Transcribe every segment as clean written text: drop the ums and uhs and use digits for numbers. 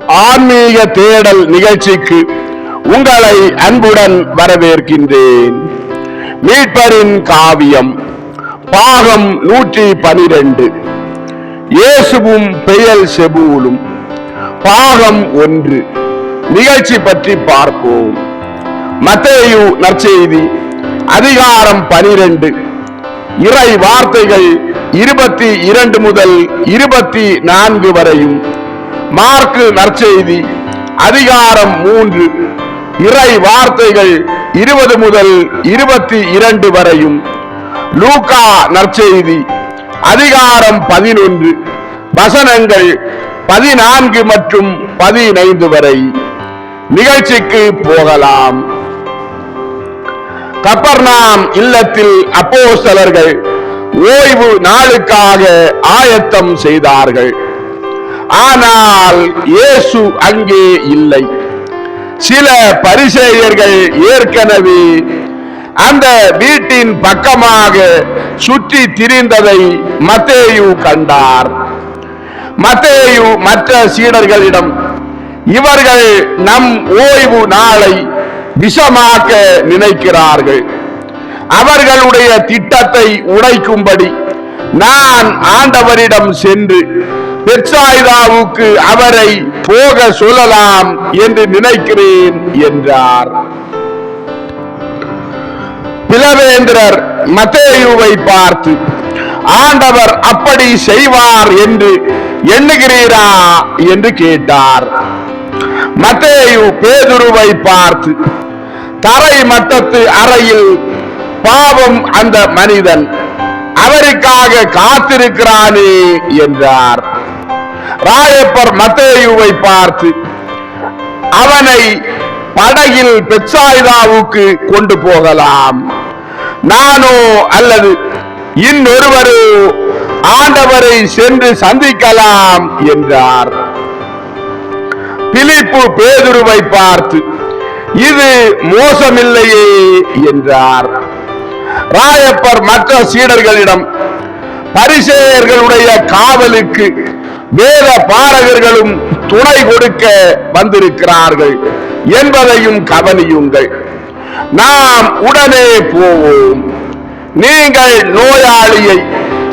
ஆன்மீக தேடல் நிகழ்ச்சிக்கு உங்களை அன்புடன் வரவேற்கின்றேன். மீட்பரின் காவியம் பாகம் 112 இயேசுவும் பெயல் செபூலும் பாகம் 1 நிகழ்ச்சி பற்றி பார்ப்போம். மத்தேயு நற்செய்தி அதிகாரம் 12 இறை வார்த்தைகள் 22 முதல் 24 வரையும், மார்க்கு நற்செய்தி அதிகாரம் 3 இறை வார்த்தைகள் 20 முதல் 22 வரையும், லூக்கா நற்செய்தி அதிகாரம் 11 வசனங்கள் 14 மற்றும் 15 வரை. நிகழ்ச்சிக்கு போகலாம். கப்பர்நாம் இல்லத்தில் அப்போஸ்தலர்கள் ஓய்வு நாளுக்காக ஆயத்தம் செய்தார்கள். ஆனால் இயேசு அங்கே இல்லை. சில பரிசேயர்கள் ஏற்கனவே அந்த வீட்டின் பக்கமாக சுற்றி திரிந்ததை மத்தேயு கண்டார். மத்தேயு மற்ற சீடர்களிடம், இவர்கள் நம் ஓய்வு நாளை விஷமாக்க நினைக்கிறார்கள். அவர்களுடைய திட்டத்தை உடைக்கும்படி நான் ஆண்டவரிடம் சென்று பெத்சாயிதாவுக்கு அவரை போக சொல்லலாம் என்று நினைக்கிறேன் என்றார். பிலவேந்திரர் மத்தேயுவை பார்த்து, ஆண்டவர் அப்படி செய்வார் என்று எண்ணுகிறீரா என்று கேட்டார். மத்தேயு பேதுருவை பார்த்து, தரை மட்டத்து அறையில் பாவம் அந்த மனிதன், அவருக்காக காத்திருக்கிறானே என்றார். ராயப்பர் மத்தேயுவை பார்த்து, அவனை படகில் பெத்சாயிதாவுக்கு கொண்டு போகலாம். நானோ அல்லது இன்னொருவரோ ஆண்டவரை சென்று சந்திக்கலாம் என்றார். பிலிப்பு பேதுருவை பார்த்து, இது மோசமில்லையே என்றார். ராயப்பர் மற்ற சீடர்களிடம், பரிசேயர்களுடைய காவலுக்கு வேத பாரகர்களும் துணை கொடுக்க வந்திருக்கிறார்கள் என்பதையும் கவனியுங்கள். நாம் உடனே போவோம். நீங்கள் நோயாளியை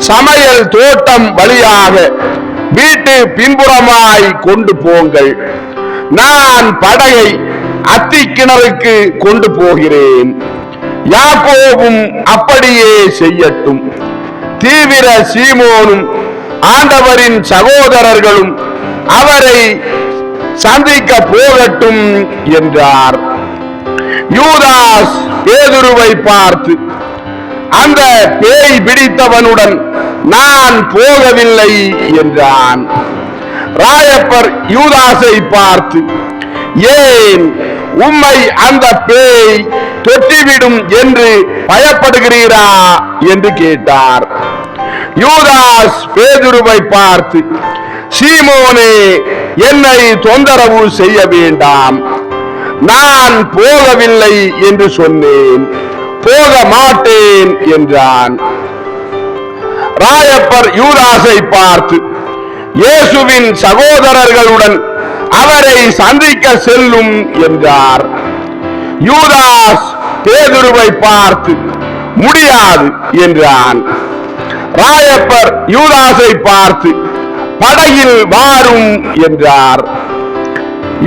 சமையல் தோட்டம் வழியாக வீட்டு பின்புறமாய் கொண்டு போங்கள். நான் படகை அத்திக்கிணறுக்கு கொண்டு போகிறேன். யாக்கோபும் அப்படியே செய்யட்டும். தீவிர சீமோனும் ஆண்டவரின் சகோதரர்களும் அவரை சந்திக்க போகட்டும் என்றார். யூதாஸ் பேதுருவை பார்த்து, அந்த பேய் பிடித்தவனுடன் நான் போகவில்லை என்றான். ராயப்பர் யூதாஸை பார்த்து, ஏன் உம்மை அந்த பேய் தொற்றிவிடும் என்று பயப்படுகிறீரா என்று கேட்டார். யூதாஸ் பேதுருவை பார்த்து, சீமோனே, என்னை தொந்தரவு செய்ய வேண்டாம். நான் போகவில்லை என்று சொன்னேன், போக மாட்டேன் என்றான். ராயப்பர் யூதாஸை பார்த்து, இயேசுவின் சகோதரர்களுடன் அவரை சந்திக்க செல்லும் என்றார். யூதாஸ் பேதுருவை பார்த்து, முடியாது என்றான். ராயப்பர் யூதாஸை பார்த்து, படகில் வாரும் என்றார்.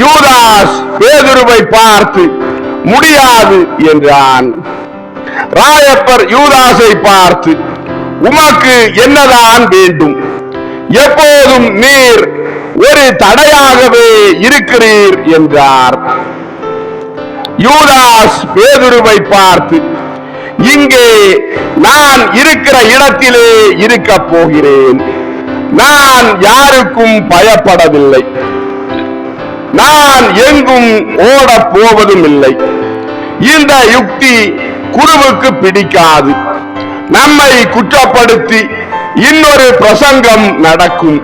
யூதாஸ் பேதுருவை பார்த்து, முடியாது என்றான். ராயப்பர் யூதாஸை பார்த்து, உமக்கு என்னதான் வேண்டும்? எப்போதும் நீர் ஒரு தடையாகவே இருக்கிறீர் என்றார். யூதாஸ் பேதுருவை பார்த்து, இங்கே நான் இருக்கிற இடத்திலே இருக்க போகிறேன். நான் யாருக்கும் பயப்படவில்லை. நான் எங்கும் ஓட போவதும் இல்லை. இந்த யுக்தி குருவுக்கு பிடிக்காது. நம்மை குற்றப்படுத்தி இன்னொரு பிரசங்கம் நடக்கும்.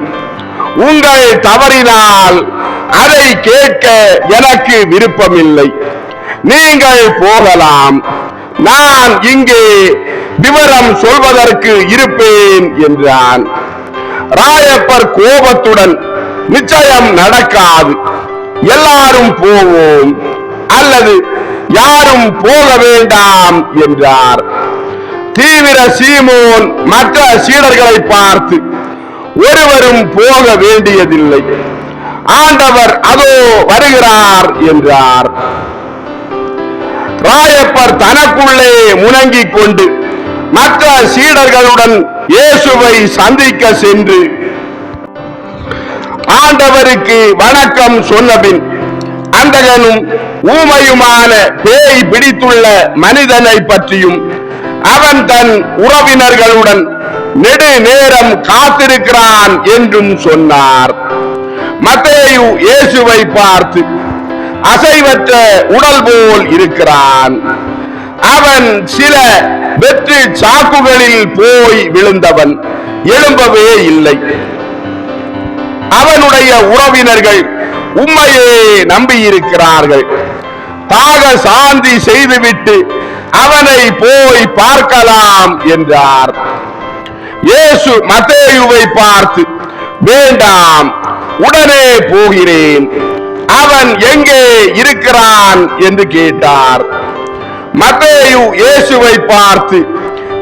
உங்கள் தவறினால் அதை கேட்க எனக்கு விருப்பமில்லை. நீங்கள் போகலாம். நான் இங்கே விவரம் சொல்வதற்கு இருப்பேன் என்றான். ராயப்பர் கோபத்துடன் நிச்சயம் நடக்காது. எல்லாரும் போவோம் அல்லது யாரும் போக வேண்டாம் என்றார். தீவிர சீமோன் மற்ற சீடர்களை பார்த்து, ஒருவரும் போக வேண்டியதில்லை, ஆண்டவர் அதோ வருகிறார் என்றார். ராயப்பர் தனக்குள்ளே முணங்கிக் கொண்டு மற்ற சீடர்களுடன் இயேசுவை சந்திக்க சென்று ஆண்டவருக்கு வணக்கம் சொன்னபின், அந்தகனும் ஊமையுமான பேய் பிடித்துள்ள மனிதனை பற்றியும் அவன் தன் உறவினர்களுடன் நெடு நேரம் காத்திருக்கிறான் என்றும் சொன்னார். மத்தேயு இயேசுவை பார்த்து, அசைவற்ற உடல் போல் இருக்கிறான். அவன் சில வெற்று சாக்குகளில் போய் விழுந்தவன், எழும்பவே இல்லை. அவனுடைய உறவினர்கள் உம்மையே நம்பியிருக்கிறார்கள். தாக சாந்தி செய்துவிட்டு அவனை போய் பார்க்கலாம் என்றார். இயேசு மத்தேயுவை பார்த்து, வேண்டாம், உடனே போகிறேன், அவன் எங்கே இருக்கிறான் என்று கேட்டார். மத்தேயு இயேசுவை பார்த்து,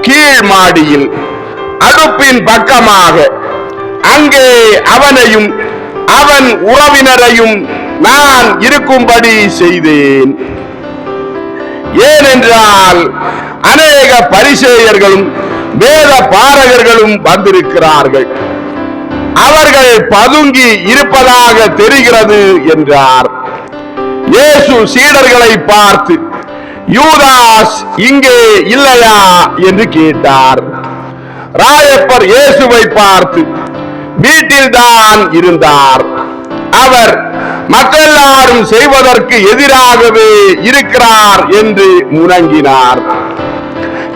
கீழ் மாடியில் அடுப்பின் பக்கமாக, அங்கே அவனையும் அவன் உறவினரையும் நான் இருக்கும்படி செய்தேன். ஏனென்றால் அநேக பரிசேயர்களும் வேத பாரகர்களும் வந்திருக்கிறார்கள், அவர்கள் பதுங்கி இருப்பதாக தெரிகிறது என்றார். இயேசு சீடர்களை பார்த்து, யூதாஸ் இங்கே இல்லையா என்று கேட்டார். ராயப்பர் இயேசுவை பார்த்து, வீட்டில்தான் இருந்தார், அவர் மற்றெல்லாரும் செய்வதற்கு எதிராகவே இருக்கிறார் என்று முழங்கினார்.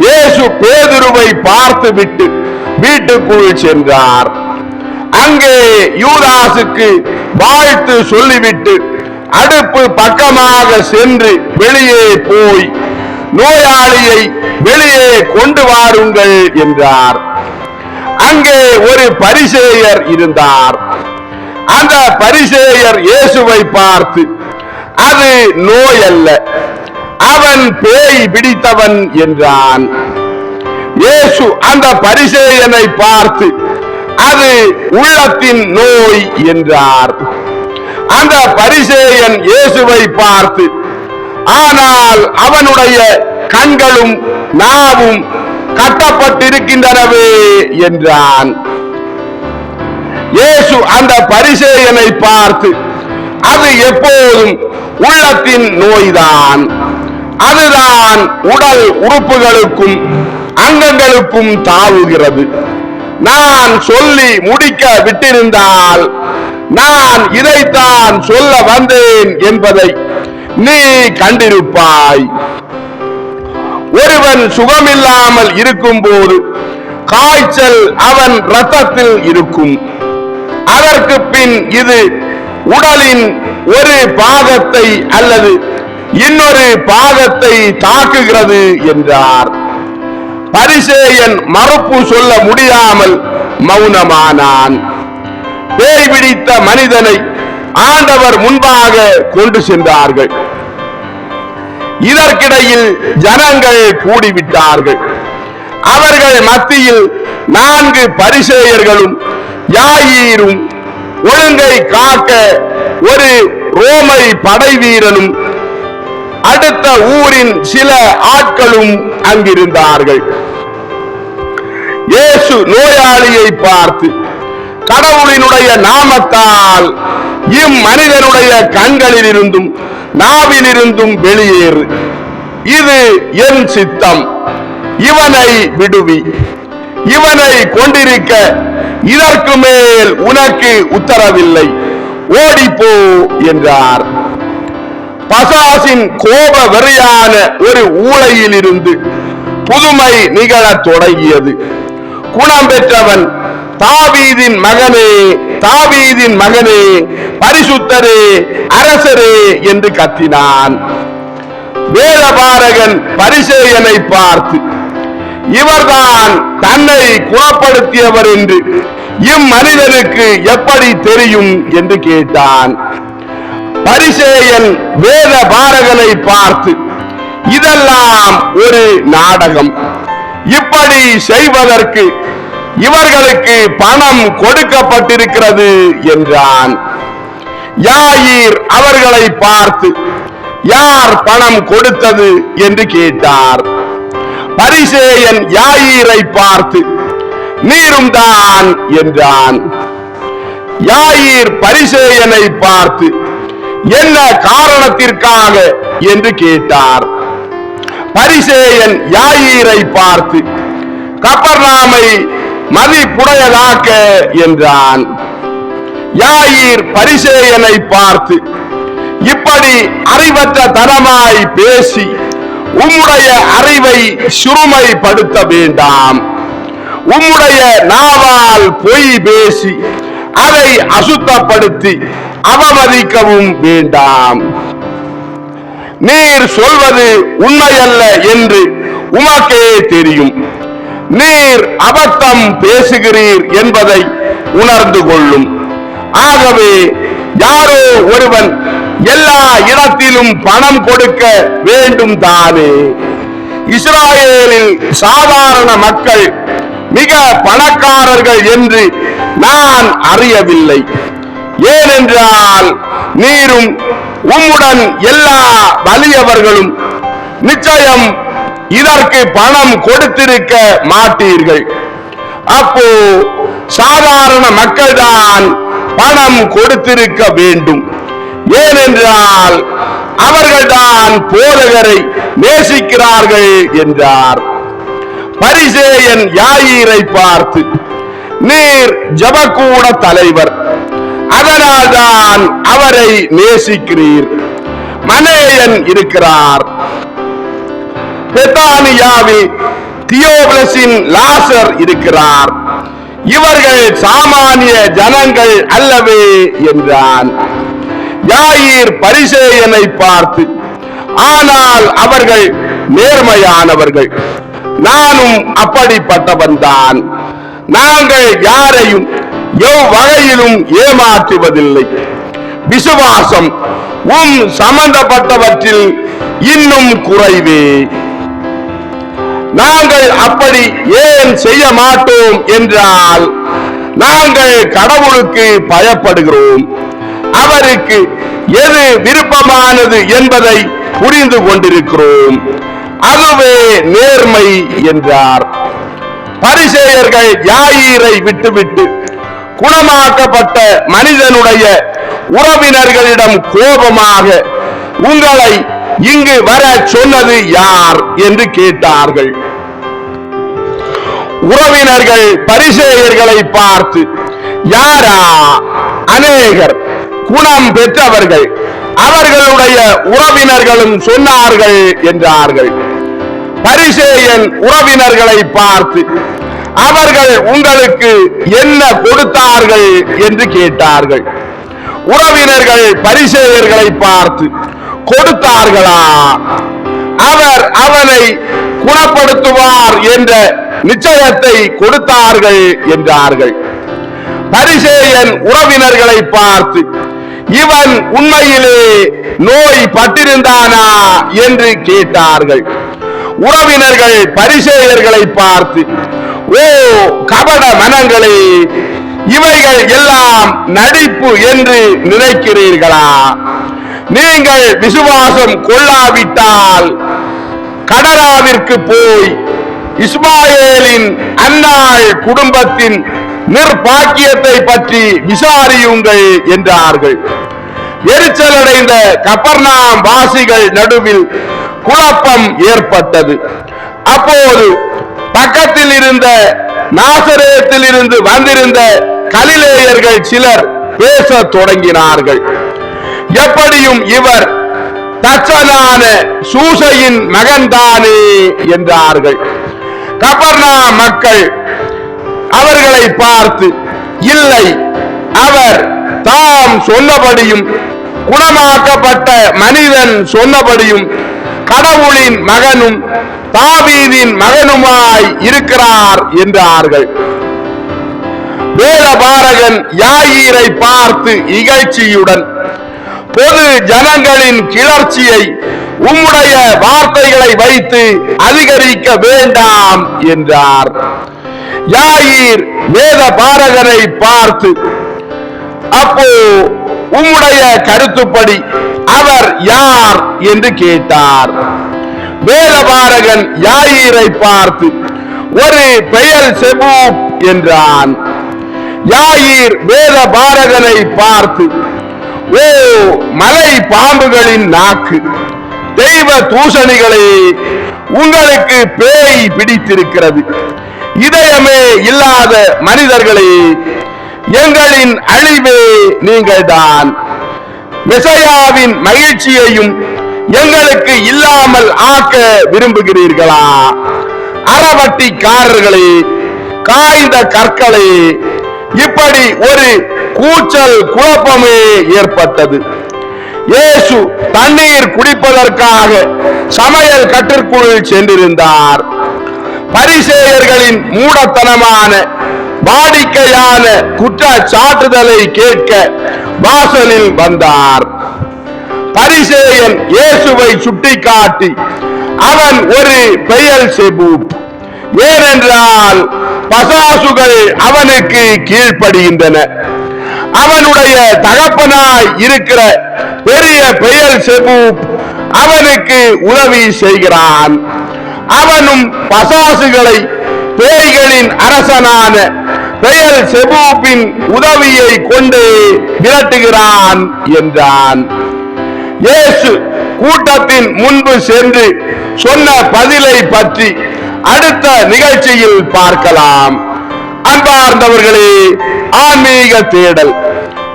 இயேசு பேதுருவை பார்த்துவிட்டு வீட்டுக்குள் சென்றார். அங்கே யூதாசுக்கு வாழ்த்து சொல்லிவிட்டு அடுப்பு பக்கமாக சென்று வெளியே போய், நோயாளியை வெளியே கொண்டு வாருங்கள் என்றார். அங்கே ஒரு பரிசேயர் இருந்தார். அந்த பரிசேயர் இயேசுவை பார்த்து, அது நோய் அல்ல, அவன் பேய் பிடித்தவன் என்றான். இயேசு அந்த பரிசேயனை பார்த்து, அது உள்ளத்தின் நோய் என்றார். அந்த பரிசேயன் இயேசுவை பார்த்து, ஆனால் அவனுடைய கண்களும் நாவும் கட்டப்பட்டிருக்கின்றனவே என்றான். இயேசு அந்த பரிசேயனை பார்த்து, அது எப்போதும் உள்ளத்தின் நோய்தான், அதுதான் உடல் உறுப்புகளுக்கும் அங்கங்களுக்கும் தாவுகிறது. நான் சொல்லி முடிக்க விட்டிருந்தால் நான் இதைத்தான் சொல்ல வந்தேன் என்பதை நீ கண்டிருப்பாய். ஒருவன் சுகமில்லாமல் இருக்கும் போது காய்ச்சல் அவன் இரத்தத்தில் இருக்கும். அதற்கு பின் இது உடலின் ஒரு பாகத்தை அல்லது இன்னொரு பாகத்தை தாக்குகிறது என்றார். பரிசேயன் மறுப்பு சொல்ல முடியாமல் மௌனமானான். பேய் பிடித்த மனிதனை ஆண்டவர் முன்பாக கொண்டு சென்றார்கள். இதற்கிடையில் ஜனங்கள் கூடிவிட்டார்கள். அவர்கள் மத்தியில் 4 பரிசேயர்களும் யாயீரும், ஒழுங்கை காக்க ஒரு ரோமை படை வீரனும், அடுத்த ஊரின் சில ஆட்களும் அங்கிருந்தார்கள். இயேசு நோயாளியை பார்த்து, கடவுளினுடைய நாமத்தால் இம்மனிதனுடைய கண்களிலிருந்தும் நாவிலிருந்தும் வெளியேறு, இது என் சித்தம், இவனை விடுவி, இவனை கொண்டிருக்க இதற்கு மேல் உனக்கு உத்தரவில்லை, ஓடிப்போ என்றார். பசாசின் கோப வெறியான ஒரு ஊளையில் இருந்து புதுமை நிகழத் தொடங்கியது. குணம் பெற்றவன், தாவீதின் மகனே, தாவீதின் மகனே, பரிசுத்தரே, அரசரே என்று கத்தினான். வேதபாரகன் பரிசேயனை பார்த்து, இவர்தான் தன்னை குணப்படுத்தியவர் என்று இம்மனிதனுக்கு எப்படி தெரியும் என்று கேட்டான். பரிசேயன் வேத பாரகனை பார்த்து, இதெல்லாம் ஒரு நாடகம், இப்படி செய்வதற்கு இவர்களுக்கு பணம் கொடுக்கப்பட்டிருக்கிறது என்றான். யாயீர் அவர்களை பார்த்து, யார் பணம் கொடுத்தது என்று கேட்டார். பரிசேயன் யாயீரை பார்த்து, நீரும் தான் என்றான். யாயீர் பரிசேயனை பார்த்து, என்ன காரணத்திற்காக என்று கேட்டார். பரிசேயன் யாயீரை பார்த்து, கப்பர்நாமை மதிப்புடையதாக்க என்றான். யாயீர் பரிசேயனை பார்த்து, இப்படி அறிவற்ற தனமாய் பேசி உம்முடைய அறிவை சுருமைப்படுத்த வேண்டாம். உம்முடைய நாவால் பொய் பேசி அதை அசுத்தப்படுத்தி அவமதிக்கவும் வேண்டாம். நீர் சொல்வது உண்மையல்ல என்று உமக்கே தெரியும். நீர் அபத்தம் பேசுகிறீர் என்பதை உணர்ந்து கொள்ளும். ஆகவே யாரோ ஒருவன் எல்லா இடத்திலும் பணம் கொடுக்க வேண்டும் தானே. இஸ்ராயேலில் சாதாரண மக்கள் மிக பணக்காரர்கள் என்று நான் அறியவில்லை. ஏனென்றால் நீரும் உம்முடன் எல்லா வலியவர்களும் நிச்சயம் இதற்கு பணம் கொடுத்திருக்க மாட்டீர்கள். அப்போ சாதாரண மக்கள் தான் பணம் கொடுத்திருக்க வேண்டும். ஏனென்றால் அவர்கள்தான் போதகரை நேசிக்கிறார்கள் என்றார். பரிசேயன் யாயீரை பார்த்து, நீர் ஜெபக்கூட தலைவர், அதனால்தான் அவரை நேசிக்கிறீர். மனேயன் இருக்கிறார். பெத்தானியாவில் தியோபிலஸின் லாசர் இருக்கிறார். இவர்கள் சாமானிய ஜனங்கள் அல்லவே என்றான். யாயீர் பரிசேயனை பார்த்து, ஆனால் அவர்கள் நேர்மையானவர்கள், நானும் அப்படிப்பட்டவன் தான். நாங்கள் யாரையும் எவ்வகையிலும் ஏமாற்றுவதில்லை. விசுவாசம் சம்பந்தப்பட்டவற்றில் இன்னும் குறைவே. நாங்கள் அப்படி ஏன் செய்ய மாட்டோம் என்றால், நாங்கள் கடவுளுக்கு பயப்படுகிறோம். அவருக்கு எது விருப்பமானது என்பதை புரிந்து கொண்டிருக்கிறோம். அதுவே நேர்மை என்றார். பரிசேயர்கள் யாயீரை விட்டுவிட்டு குணமாக்கப்பட்ட மனிதனுடைய உறவினர்களிடம் கோபமாக, உங்களை இங்கு வர சொன்னது யார் என்று கேட்டார்கள். உறவினர்கள் பரிசேயர்களை பார்த்து, யாரா? அநேகர் குணம் பெற்றவர்கள், அவர்களுடைய உறவினர்களும் சொன்னார்கள் என்றார்கள். பரிசேயன் உறவினர்களை பார்த்து, அவர்கள் உங்களுக்கு என்ன கொடுத்தார்கள் என்று கேட்டார்கள். உறவினர்கள் பரிசேயர்களை பார்த்து, கொடுத்தார்களா? அவர் அவனை குணப்படுத்துவார் என்ற நிச்சயத்தை கொடுத்தார்கள் என்றார்கள். பரிசேயன் உறவினர்களை பார்த்து, இவன் உண்மையிலே நோய் பட்டிருந்தானா என்று கேட்டார்கள். உறவினர்கள் பரிசேயர்களை பார்த்து, ஓ கபட மனங்களே, இவைகள் எல்லாம் நடிப்பு என்று நினைக்கிறீர்களா? நீங்கள் விசுவாசம் கொள்ளாவிட்டால் கடராவிற்கு போய் இஸ்மாயேலின் அன்னாள் குடும்பத்தின் நிர்பாக்கியத்தை பற்றி விசாரியுங்கள் என்றார்கள். எரிச்சலடைந்த கப்பர்நாம் வாசிகள் நடுவில் குழப்பம் ஏற்பட்டது. அப்போது பக்கத்தில் இருந்த நாசரேத்தில் இருந்து வந்திருந்த கலிலேயர்கள் சிலர் பேசத் தொடங்கினார்கள். எப்படியும் இவர் தச்சனான சூசையின் மகன்தானே என்றார்கள். கப்பர்நாம் மக்கள் அவர்களை பார்த்து, இல்லை, அவர் தாம் சொன்னபடியும் குணமாக்கப்பட்ட மனிதன் சொன்னபடியும் கடவுளின் மகனும் தாவீதின் மகனுமாய் இருக்கிறார் என்றார்கள். வேதபாரகன் யாயீரை பார்த்து இகழ்ச்சியுடன், பொது ஜனங்களின் கிளர்ச்சியை உம்முடைய வார்த்தைகளை வைத்து அதிகரிக்க வேண்டாம் என்றார். யாயீர் வேதபாரகனை பார்த்து, அப்போ உம்முடைய கருத்துப்படி அவர் யார் என்று கேட்டார். வேதபாரகன் யாயீரை பார்த்து, ஒரு பெயல்செபூ என்றான். யாயீர் வேதபாரகனை பார்த்து, ஓ மலை பாம்புகளின் நாக்கு, தெய்வ தூஷணிகளே, உங்களுக்கு பேய் பிடித்திருக்கிறது. இதயமே இல்லாத மனிதர்களே, எங்களின் அழிவே நீங்கள்தான். மெசையாவின் மகிழ்ச்சியையும் எங்களுக்கு இல்லாமல் ஆக்க விரும்புகிறீர்களா? அறவட்டிக்காரர்களே, காய்ந்த கற்களே, இப்படி ஒரு கூச்சல் குழப்பமே ஏற்பட்டது. இயேசு தண்ணீர் குடிப்பதற்காக சமையல் கட்டிற்குள் சென்றிருந்தார். பரிசேயர்களின் மூடத்தனமான வாடிக்கையான குற்றச்சாட்டுதலை கேட்க வாசலில் வந்தார். பரிசேயன் இயேசுவை சுட்டிக்காட்டி, அவன் ஒரு பெயல்செபூ, ஏனென்றால் பசாசுகள் அவனுக்கு கீழ்ப்படுகின்றன. அவனுடைய தகப்பனாய் இருக்கிற பெரிய பெயல்செபூ அவனுக்கு உதவி செய்கிறான். அவனும் பசாசுகளை பேய்களின் அரசனான பெயல்செபூவின் உதவியை கொண்டு விரட்டுகிறான் என்றான். இயேசு கூட்டத்தின் முன்பு சென்று சொன்ன பதிலை பற்றி அடுத்த நிகழ்ச்சியில் பார்க்கலாம். அன்பார்ந்தவர்களே, ஆன்மீக தேடல்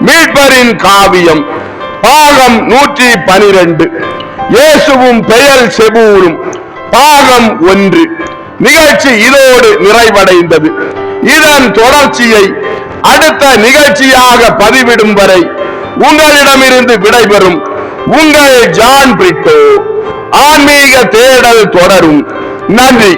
மீட்பரின் காவியம் பாகம் 112, இயேசுவும் பெயல்செபூவும் பாகம் 1 நிகழ்ச்சி இதோடு நிறைவடைந்தது. இதன் தொடர்ச்சியை அடுத்த நிகழ்ச்சியாக பதிவிடும் வரை உங்களிடமிருந்து விடைபெறும் உங்கள் ஜான் பிரிட்டோ. ஆன்மீக தேடல் தொடரும். நன்றி.